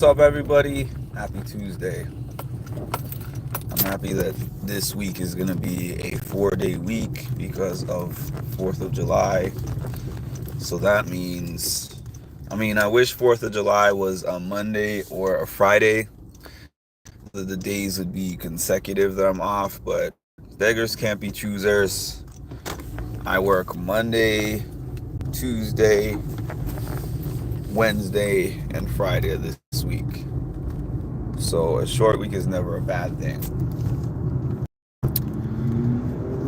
up, everybody? Happy Tuesday. I'm happy that this week is going to be a 4-day week because of 4th of July. So that means, I wish 4th of July was a Monday or a Friday. The days would be consecutive that I'm off, but beggars can't be choosers. I work Monday, Tuesday, Wednesday, and Friday of this week. So a short week is never a bad thing.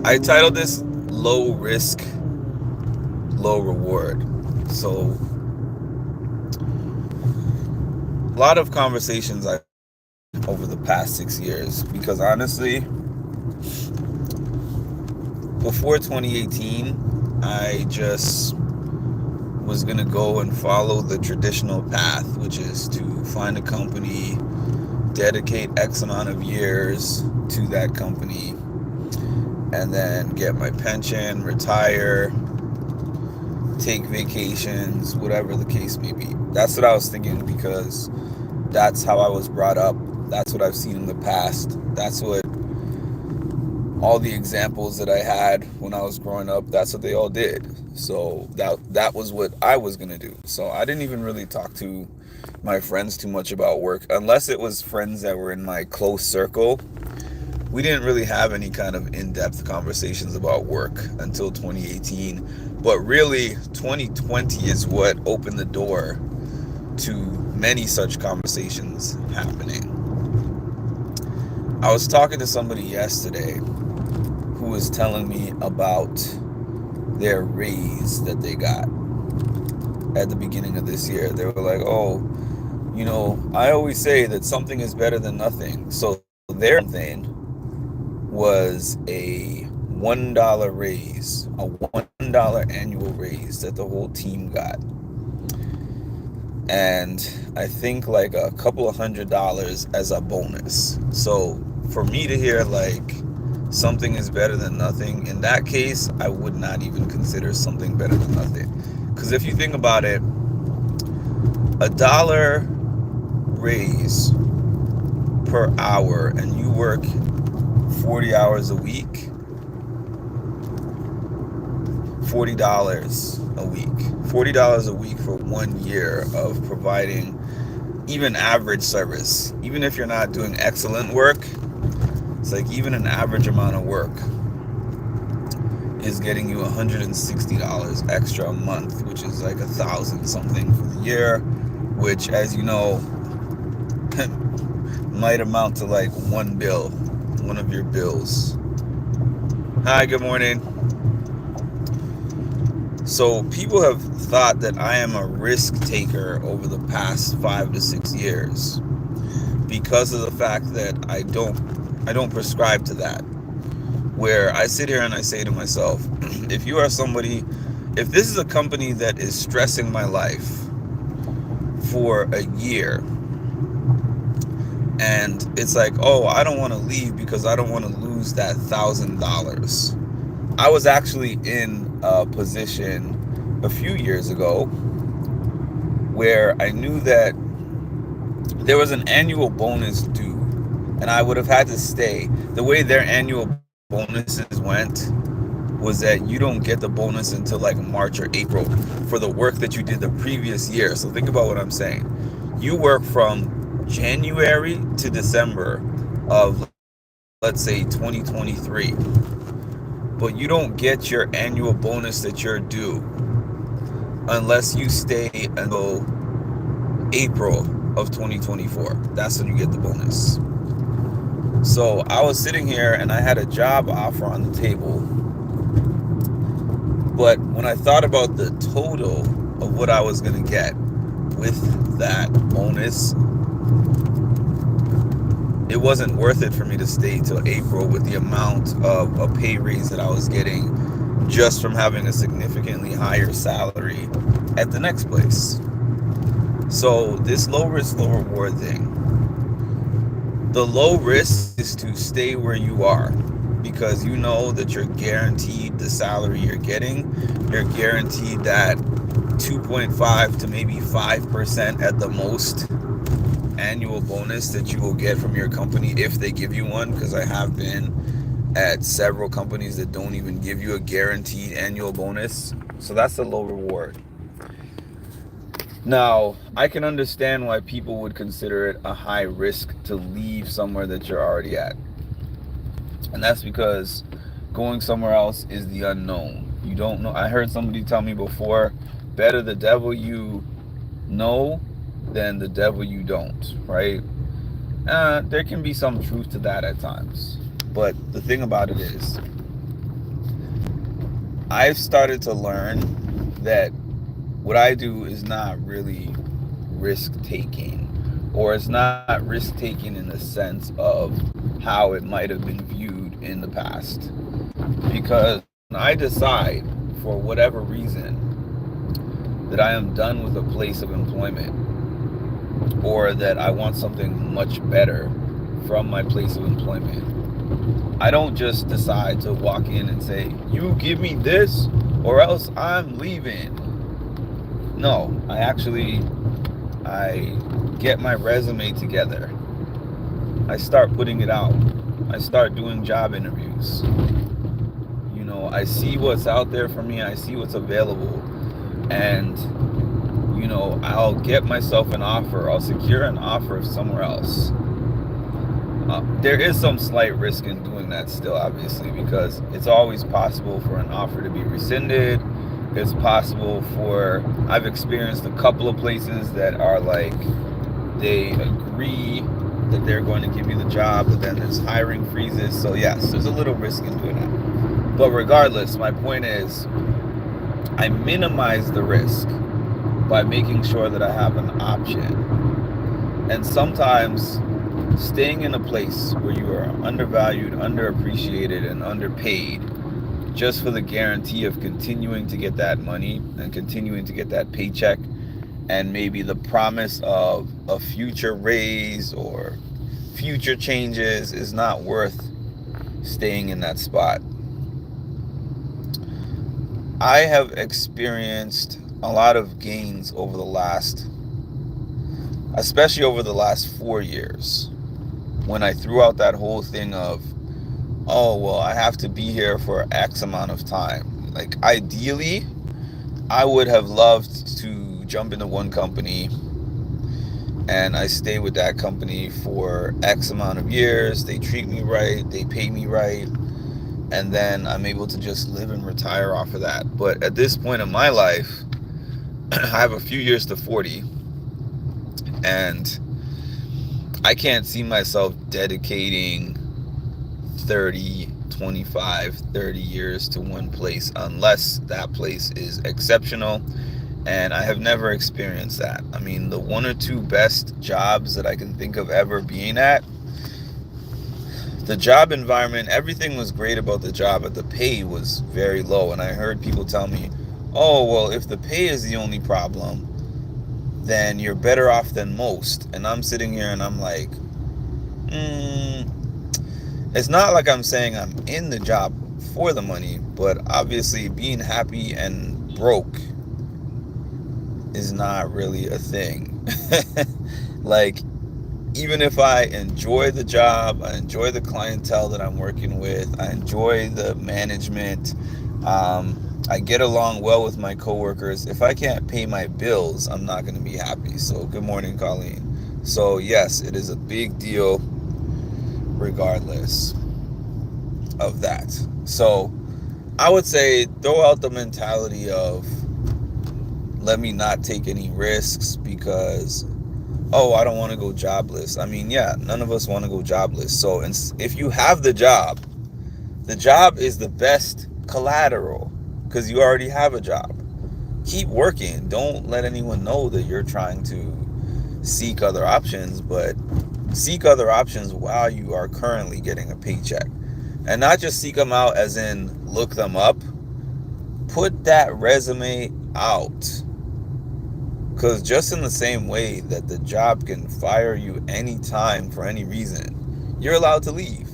I titled this Low Risk, Low Reward. So a lot of conversations I've had over the past 6 years, because honestly, before 2018, I just was going to go and follow the traditional path, which is to find a company, dedicate X amount of years to that company, and then get my pension, retire, take vacations, whatever the case may be. That's what I was thinking, because that's how I was brought up. That's what I've seen in the past. That's what all the examples that I had when I was growing up, that's what they all did. So that was what I was going to do. So I didn't even really talk to my friends too much about work, unless it was friends that were in my close circle. We didn't really have any kind of in-depth conversations about work until 2018. But really, 2020 is what opened the door to many such conversations happening. I was talking to somebody yesterday who was telling me about their raise that they got at the beginning of this year. They were like, oh, I always say that something is better than nothing. So their thing was a $1 raise, a $1 annual raise that the whole team got. And I think like a couple of $100 as a bonus. So for me to hear like something is better than nothing, in that case, I would not even consider something better than nothing. Because if you think about it, $1 raise per hour and you work 40 hours a week, $40 a week. $40 a week for 1 year of providing even average service. Even if you're not doing excellent work, it's like even an average amount of work is getting you $160 extra a month, which is like 1,000 something for the year, which, as you know, might amount to like one of your bills. Hi, good morning. So people have thought that I am a risk taker over the past 5 to 6 years because of the fact that I don't prescribe to that. Where I sit here and I say to myself, if this is a company that is stressing my life for a year, and it's like, oh, I don't want to leave because I don't want to lose that $1,000. I was actually in a position a few years ago where I knew that there was an annual bonus due, and I would have had to stay. The way their annual bonuses went was that you don't get the bonus until like March or April for the work that you did the previous year. So think about what I'm saying. You work from January to December of, let's say, 2023, but you don't get your annual bonus that you're due unless you stay until April of 2024. That's when you get the bonus. So I was sitting here and I had a job offer on the table, but when I thought about the total of what I was going to get with that bonus, it wasn't worth it for me to stay till April with the amount of a pay raise that I was getting just from having a significantly higher salary at the next place. So this low risk, low reward thing, the low risk is to stay where you are because you know that you're guaranteed the salary you're getting. You're guaranteed that 2.5 to maybe 5% at the most annual bonus that you will get from your company if they give you one, because I have been at several companies that don't even give you a guaranteed annual bonus. So that's a low reward. Now, I can understand why people would consider it a high risk to leave somewhere that you're already at. And that's because going somewhere else is the unknown. You don't know. I heard somebody tell me before, better the devil you know than the devil you don't, right? There can be some truth to that at times. But the thing about it is, I've started to learn that what I do is not really risk taking, or it's not risk taking in the sense of how it might have been viewed in the past. Because when I decide, for whatever reason, that I am done with a place of employment, or that I want something much better from my place of employment, I don't just decide to walk in and say, you give me this or else I'm leaving. No, I get my resume together. I start putting it out. I start doing job interviews. I see what's out there for me. I see what's available. And, I'll get myself an offer. I'll secure an offer somewhere else. There is some slight risk in doing that still, obviously, because it's always possible for an offer to be rescinded. It's possible I've experienced a couple of places that are like, they agree that they're going to give you the job, but then there's hiring freezes. So yes, there's a little risk in doing that. But regardless, my point is, I minimize the risk by making sure that I have an option. And sometimes staying in a place where you are undervalued, underappreciated, and underpaid, just for the guarantee of continuing to get that money and continuing to get that paycheck, and maybe the promise of a future raise or future changes, is not worth staying in that spot. I have experienced a lot of gains especially over the last 4 years, when I threw out that whole thing of, oh, well, I have to be here for X amount of time. Like, ideally, I would have loved to jump into one company and I stay with that company for X amount of years. They treat me right, they pay me right, and then I'm able to just live and retire off of that. But at this point in my life, I have a few years to 40, and I can't see myself dedicating 30, 25, 30 years to one place unless that place is exceptional. And I have never experienced that. I mean, the one or two best jobs that I can think of ever being at, the job environment, everything was great about the job, but the pay was very low. And I heard people tell me, oh, well, if the pay is the only problem, then you're better off than most. And I'm sitting here and I'm like, it's not like I'm saying I'm in the job for the money, but obviously being happy and broke is not really a thing. Like, even if I enjoy the job, I enjoy the clientele that I'm working with, I enjoy the management, I get along well with my coworkers, if I can't pay my bills, I'm not going to be happy. So good morning, Colleen. So yes, it is a big deal regardless of that. So I would say throw out the mentality of, let me not take any risks because, oh, I don't want to go jobless. I mean, yeah, none of us want to go jobless. So if you have the job is the best collateral because you already have a job. Keep working. Don't let anyone know that you're trying to seek other options, but seek other options while you are currently getting a paycheck. And not just seek them out as in look them up. Put that resume out. Because just in the same way that the job can fire you anytime for any reason, you're allowed to leave.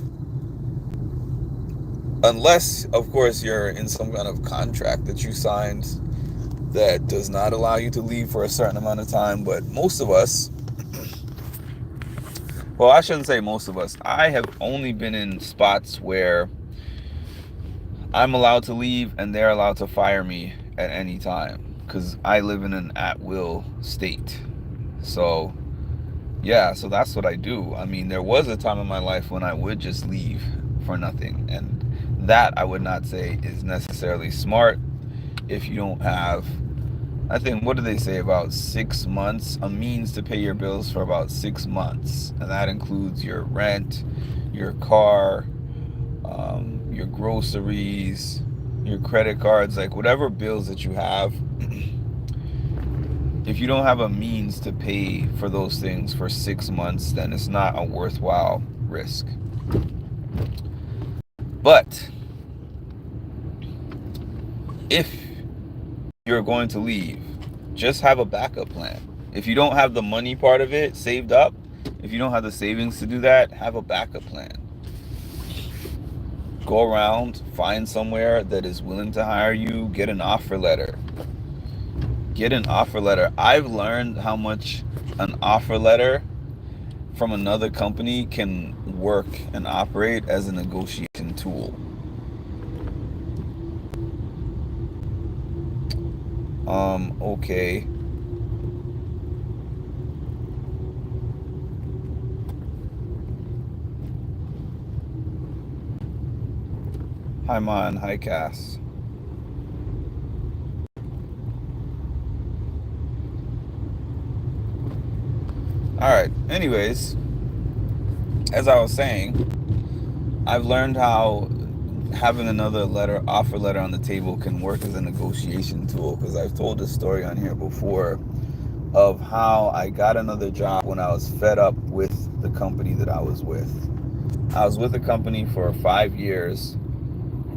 Unless, of course, you're in some kind of contract that you signed that does not allow you to leave for a certain amount of time. But most of us Well, I shouldn't say most of us. I have only been in spots where I'm allowed to leave and they're allowed to fire me at any time because I live in an at-will state. So, yeah, so that's what I do. I mean, there was a time in my life when I would just leave for nothing. And that I would not say is necessarily smart if you don't have, I think, what do they say, about 6 months, a means to pay your bills for about 6 months. And that includes your rent, your car, your groceries, your credit cards, like whatever bills that you have. If you don't have a means to pay for those things for 6 months, then it's not a worthwhile risk. But if you're going to leave, just have a backup plan. If you don't have the money part of it saved up, if you don't have the savings to do that, have a backup plan. Go around, find somewhere that is willing to hire you, get an offer letter. Get an offer letter. I've learned how much an offer letter from another company can work and operate as a negotiation tool. Okay. Hi, Mon. Hi, Cass. Alright, anyways, as I was saying, I've learned how having another offer letter on the table can work as a negotiation tool, because I've told this story on here before of how I got another job when I was fed up with the company that I was with. I was with the company for 5 years,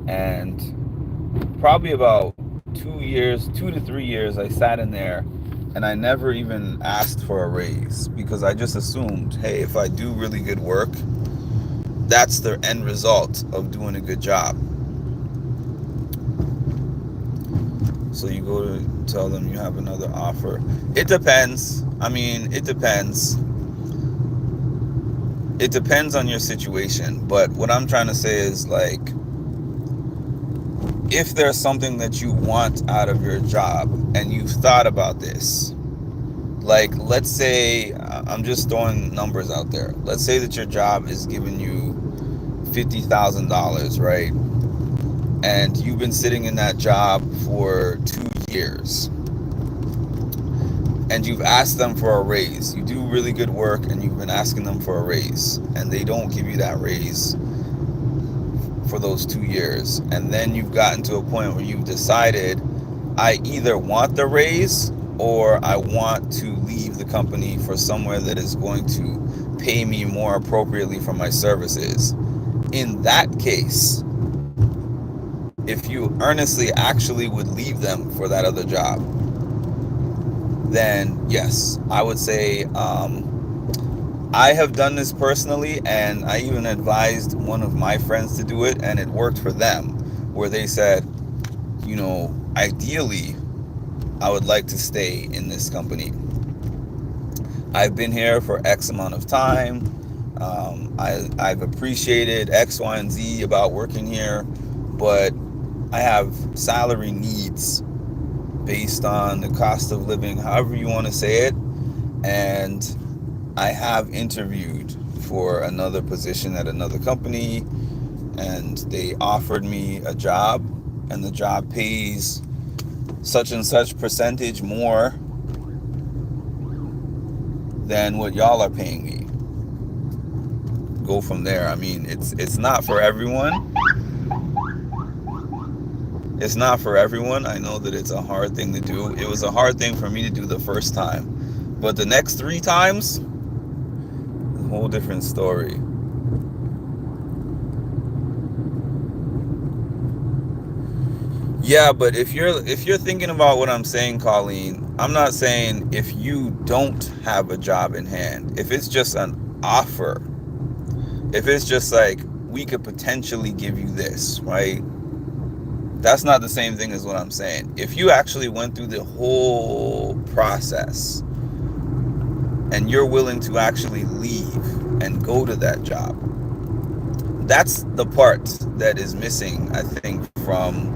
and probably about 2 to 3 years, I sat in there and I never even asked for a raise because I just assumed, hey, if I do really good work, that's the end result of doing a good job. So you go to tell them you have another offer. It depends. I mean, it depends. It depends on your situation. But what I'm trying to say is, like, if there's something that you want out of your job and you've thought about this, like, let's say, I'm just throwing numbers out there. Let's say that your job is giving you $50,000, right? And you've been sitting in that job for 2 years. And you've asked them for a raise. You do really good work and you've been asking them for a raise. And they don't give you that raise for those 2 years. And then you've gotten to a point where you've decided, I either want the raise or I want to leave the company for somewhere that is going to pay me more appropriately for my services. In that case, if you earnestly actually would leave them for that other job, then yes, I would say, I have done this personally, and I even advised one of my friends to do it, and it worked for them, where they said, ideally, I would like to stay in this company. I've been here for X amount of time. I've appreciated X, Y, and Z about working here, but I have salary needs based on the cost of living, however you want to say it. And I have interviewed for another position at another company, and they offered me a job, and the job pays such and such percentage more than what y'all are paying me. Go from there. I mean, it's not for everyone. It's not for everyone. I know that it's a hard thing to do. It was a hard thing for me to do the first time. But the next 3 times, a whole different story. Yeah, but if you're thinking about what I'm saying, Colleen, I'm not saying if you don't have a job in hand. If it's just an offer, if it's just like, we could potentially give you this, right? That's not the same thing as what I'm saying. If you actually went through the whole process and you're willing to actually leave, and go to that job. That's the part that is missing, I think, from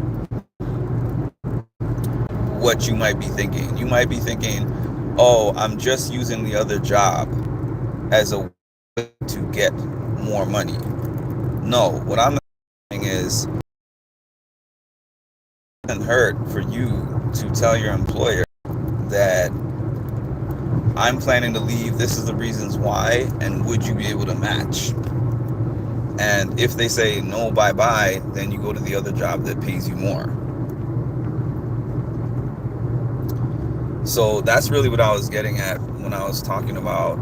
what you might be thinking. You might be thinking, oh, I'm just using the other job as a way to get more money. No, what I'm saying is it doesn't hurt for you to tell your employer that I'm planning to leave, this is the reasons why, and would you be able to match? And if they say no, bye bye, then you go to the other job that pays you more. So that's really what I was getting at when I was talking about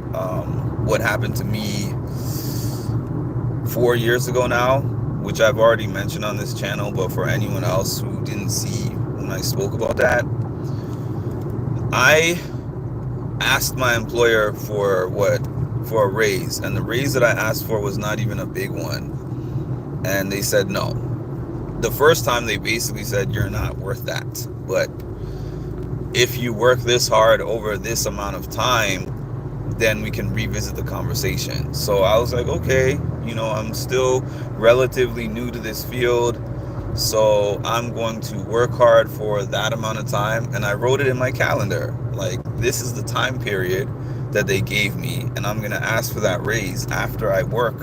what happened to me 4 years ago now, which I've already mentioned on this channel, but for anyone else who didn't see when I spoke about that, I asked my employer for a raise, and the raise that I asked for was not even a big one, and they said no. The first time they basically said, you're not worth that, but if you work this hard over this amount of time, then we can revisit the conversation. So I was like, okay, I'm still relatively new to this field, so I'm going to work hard for that amount of time. And I wrote it in my calendar, like, this is the time period that they gave me, and I'm going to ask for that raise after I work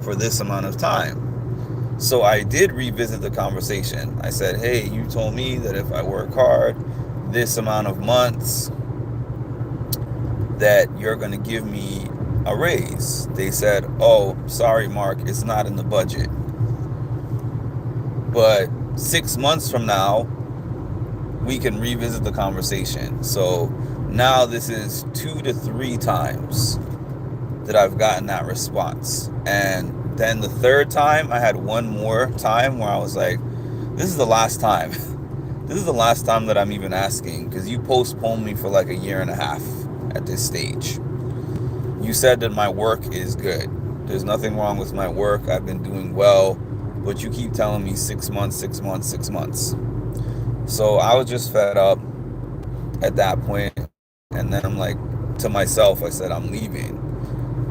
for this amount of time. So I did revisit the conversation. I said, hey, you told me that if I work hard this amount of months that you're going to give me a raise. They said, oh, sorry, Mark, it's not in the budget. But 6 months from now, we can revisit the conversation. So now this is 2 to 3 times that I've gotten that response. And then the third time, I had one more time where I was like, this is the last time. This is the last time that I'm even asking, because you postponed me for like 1.5 years at this stage. You said that my work is good. There's nothing wrong with my work. I've been doing well, but you keep telling me 6 months, 6 months, 6 months. So I was just fed up at that point. And then I'm like, to myself, I said, I'm leaving.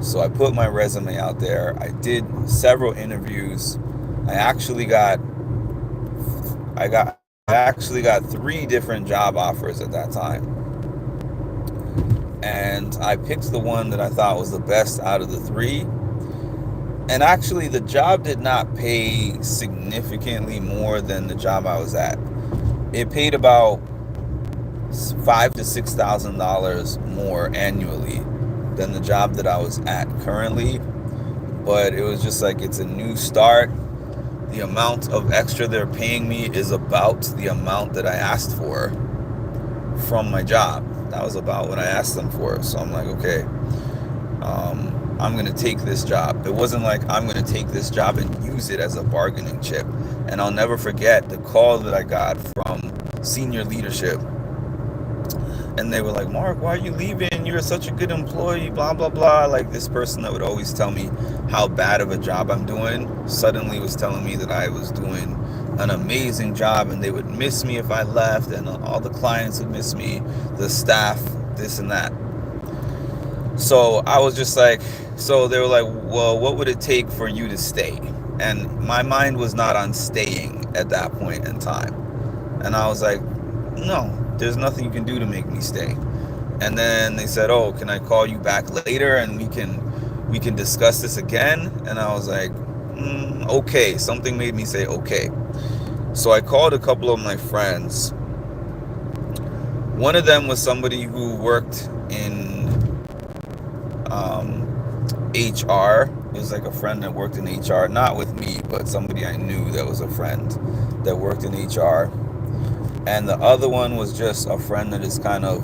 So I put my resume out there. I did several interviews. I actually got 3 different job offers at that time. And I picked the one that I thought was the best out of the 3. And actually, the job did not pay significantly more than the job I was at. It paid about $5,000 to $6,000 more annually than the job that I was at currently. But it was just like, it's a new start. The amount of extra they're paying me is about the amount that I asked for from my job. That was about what I asked them for. So I'm like, okay, I'm going to take this job. It wasn't like I'm going to take this job and use it as a bargaining chip. And I'll never forget the call that I got from senior leadership. And they were like, Mark, why are you leaving? You're such a good employee, blah, blah, blah. Like, this person that would always tell me how bad of a job I'm doing suddenly was telling me that I was doing an amazing job, and they would miss me if I left, and all the clients would miss me, the staff, this and that. So I was just like, so they were like, well, what would it take for you to stay? And my mind was not on staying at that point in time. And I was like, no, there's nothing you can do to make me stay. And then they said, oh, can I call you back later and we can discuss this again? And I was like, okay. Something made me say okay. So I called a couple of my friends. One of them was somebody who worked in HR. It was like a friend that worked in HR, not with me, but somebody I knew that was a friend that worked in HR. And the other one was just a friend that is kind of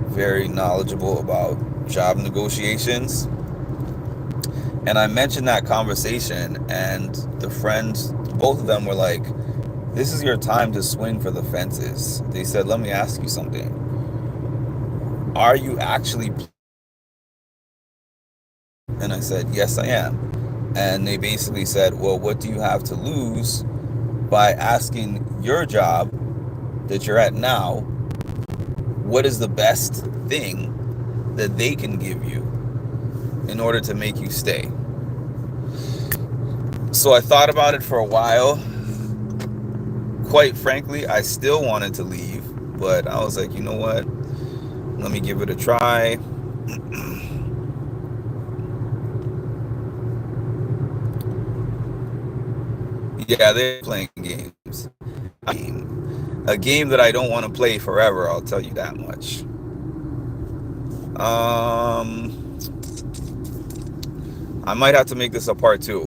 very knowledgeable about job negotiations. And I mentioned that conversation, and the friends, both of them were like, this is your time to swing for the fences. They said, let me ask you something. Are you actually? And I said, yes, I am. And they basically said, well, what do you have to lose by asking your job that you're at now, what is the best thing that they can give you? in order to make you stay. So I thought about it for a while. Quite frankly, I still wanted to leave, but I was like, you know what? Let me give it a try. Yeah, they're playing games. A game that I don't want to play forever, I'll tell you that much. I might have to make this a part two.